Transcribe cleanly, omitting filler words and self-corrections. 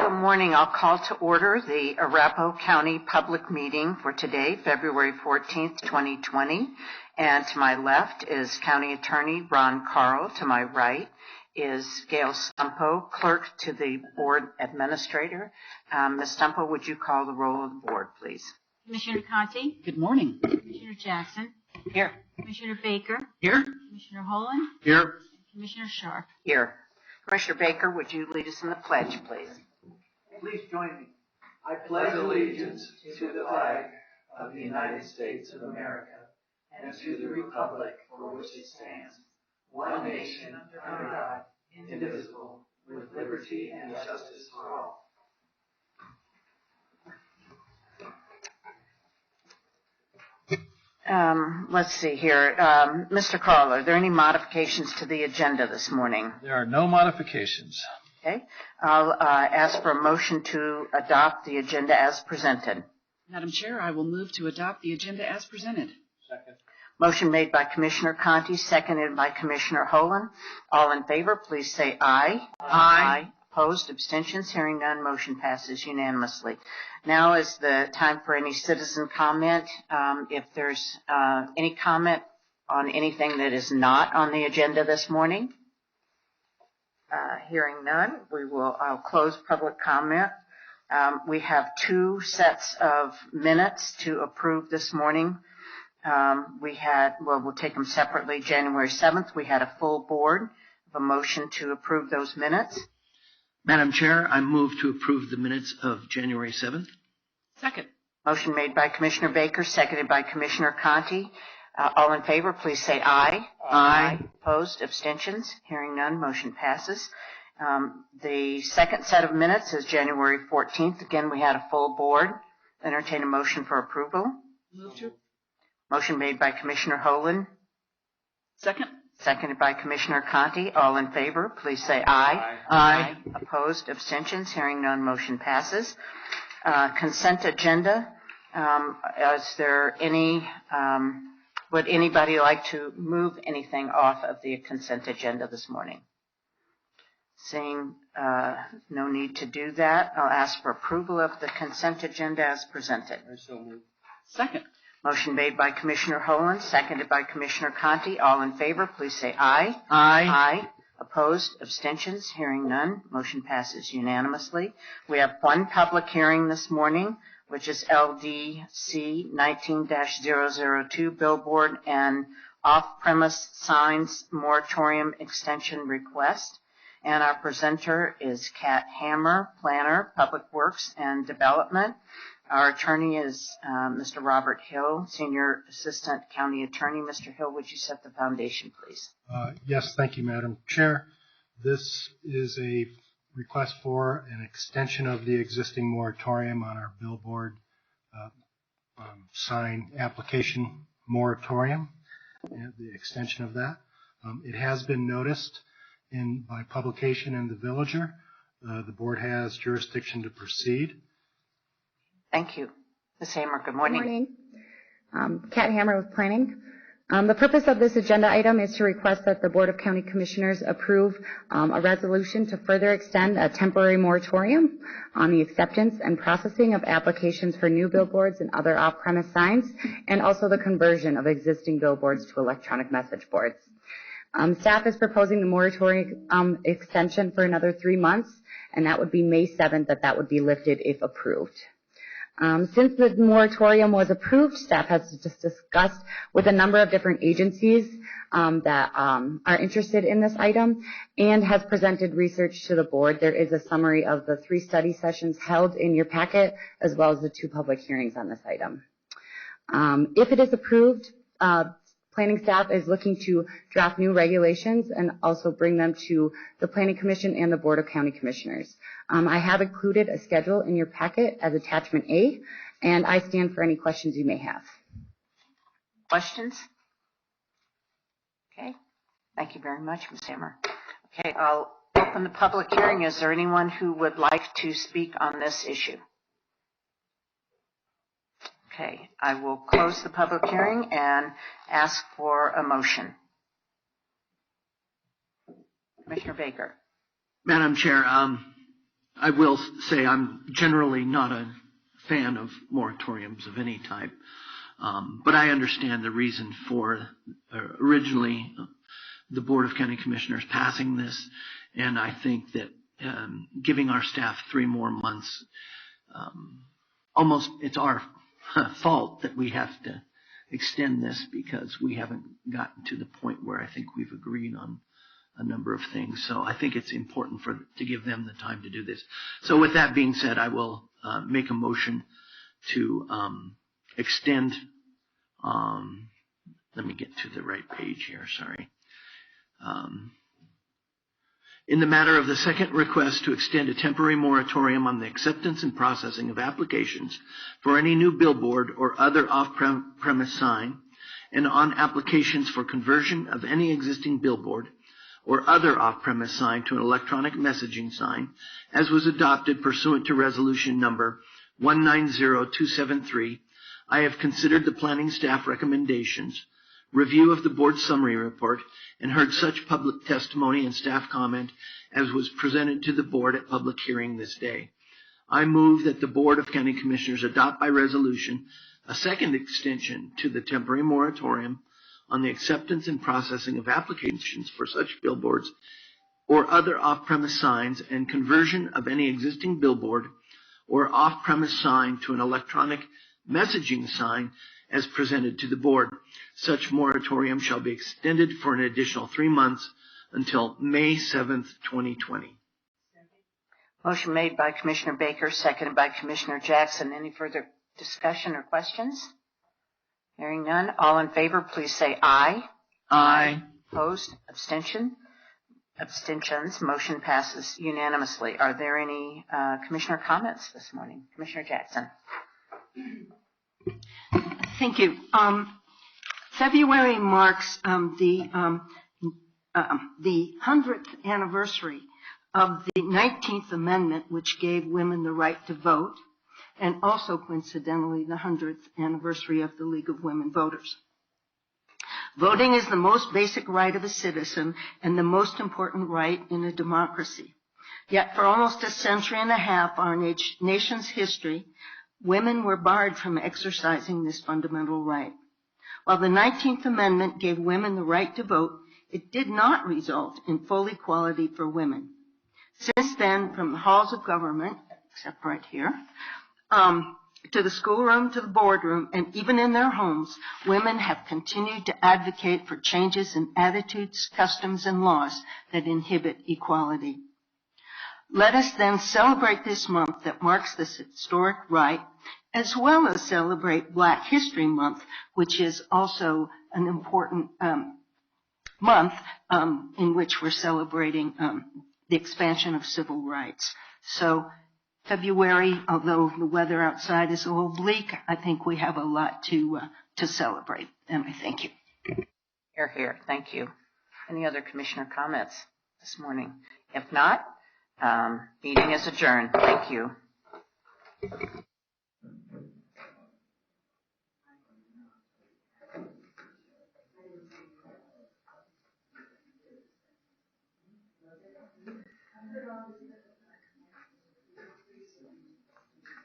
Good morning. I'll call to order the Arapahoe County Public Meeting for today, February 14th, 2020. And to my left is County Attorney Ron Carl. To my right is Gail Stumpo, Clerk to the Board Administrator. Ms. Stumpo, would you call the roll of the board, please? Commissioner Conti? Good morning. Commissioner Jackson? Here. Commissioner Baker? Here. Commissioner Holland? Here. And Commissioner Sharp? Here. Commissioner Baker, would you lead us in the pledge, please? Please join me. I pledge allegiance to the flag of the United States of America and to the republic for which it stands, one nation under God, indivisible, with liberty and justice for all. Let's see here. Mr. Carl, are there any modifications to the agenda this morning? There are no modifications. Okay. I'll ask for a motion to adopt the agenda as presented. Madam Chair, I will move to adopt the agenda as presented. Second. Motion made by Commissioner Conti, seconded by Commissioner Holland. All in favor, please say aye. Aye. Opposed, abstentions, hearing none, motion passes unanimously. Now is the time for any citizen comment. If there's any comment on anything that is not on the agenda this morning, hearing none, I'll close public comment. We have two sets of minutes to approve this morning. We'll take them separately. January 7th, we had a full board. A motion to approve those minutes. Madam Chair, I move to approve the minutes of January 7th. Second. Motion made by Commissioner Baker, seconded by Commissioner Conti. All in favor, please say aye. Aye. Opposed, abstentions, hearing none, motion passes. The second set of minutes is January 14th. Again, we had a full board. Entertain a motion for approval. Move to. Motion made by Commissioner Holland. Second. Seconded by Commissioner Conti. All in favor, please say aye. Aye. Opposed, abstentions, hearing none, motion passes. Consent agenda. Is there any, would anybody like to move anything off of the consent agenda this morning? Seeing no need to do that, I'll ask for approval of the consent agenda as presented. I so move. Second. Motion made by Commissioner Holland, seconded by Commissioner Conti. All in favor, please say aye. Aye. Aye. Opposed, abstentions, hearing none. Motion passes unanimously. We have one public hearing this morning, which is LDC 19-002, Billboard and Off-Premise Signs Moratorium Extension Request. And our presenter is Kat Hammer, Planner, Public Works and Development. Our attorney is Mr. Robert Hill, Senior Assistant County Attorney. Mr. Hill, would you set the foundation, please? Yes, thank you, Madam Chair. This is a request for an extension of the existing moratorium on our billboard sign application moratorium, and the extension of that. It has been noticed by publication in the Villager. The board has jurisdiction to proceed. Thank you. Ms. Hammer, good morning. Good morning. Kat Hammer with Planning. The purpose of this agenda item is to request that the Board of County Commissioners approve a resolution to further extend a temporary moratorium on the acceptance and processing of applications for new billboards and other off-premise signs, and also the conversion of existing billboards to electronic message boards. Staff is proposing the moratorium extension for another 3 months, and that would be May 7th that would be lifted if approved. Since the moratorium was approved, staff has just discussed with a number of different agencies that are interested in this item and has presented research to the board. There is a summary of the 3 study sessions held in your packet, as well as the 2 public hearings on this item. If it is approved, planning staff is looking to draft new regulations and also bring them to the Planning Commission and the Board of County Commissioners. I have included a schedule in your packet as attachment A, and I stand for any questions you may have. Questions? Okay. Thank you very much, Ms. Hammer. Okay, I'll open the public hearing. Is there anyone who would like to speak on this issue? Okay, I will close the public hearing and ask for a motion. Commissioner Baker. Madam Chair, I will say I'm generally not a fan of moratoriums of any type, but I understand the reason for originally the Board of County Commissioners passing this, and I think that giving our staff 3 more months, almost it's our fault that we have to extend this because we haven't gotten to the point where I think we've agreed on a number of things. So I think it's important to give them the time to do this. So with that being said, I will make a motion to extend. Let me get to the right page here. Sorry. In the matter of the second request to extend a temporary moratorium on the acceptance and processing of applications for any new billboard or other off-premise sign, and on applications for conversion of any existing billboard or other off-premise sign to an electronic messaging sign, as was adopted pursuant to resolution number 190273, I have considered the planning staff recommendations, review of the board summary report, and heard such public testimony and staff comment as was presented to the board at public hearing this day. I move that the Board of County Commissioners adopt by resolution a second extension to the temporary moratorium on the acceptance and processing of applications for such billboards or other off-premise signs and conversion of any existing billboard or off-premise sign to an electronic messaging sign as presented to the board. Such moratorium shall be extended for an additional 3 months until May 7th, 2020. Motion made by Commissioner Baker, seconded by Commissioner Jackson. Any further discussion or questions? Hearing none. All in favor, please say aye. Aye. Opposed? Abstentions. Motion passes unanimously. Are there any commissioner comments this morning? Commissioner Jackson. Thank you. February marks the 100th anniversary of the 19th Amendment, which gave women the right to vote, and also coincidentally the 100th anniversary of the League of Women Voters. Voting is the most basic right of a citizen and the most important right in a democracy. Yet for almost a century and a half, our nation's history, women were barred from exercising this fundamental right. While the 19th Amendment gave women the right to vote, it did not result in full equality for women. Since then, from the halls of government, except right here, to the schoolroom, to the boardroom, and even in their homes, women have continued to advocate for changes in attitudes, customs, and laws that inhibit equality. Let us then celebrate this month that marks this historic right, as well as celebrate Black History Month, which is also an important month in which we're celebrating the expansion of civil rights. So February, although the weather outside is a little bleak, I think we have a lot to celebrate, and I thank you. Hear, hear. Thank you. Any other commissioner comments this morning? If not, meeting is adjourned. Thank you.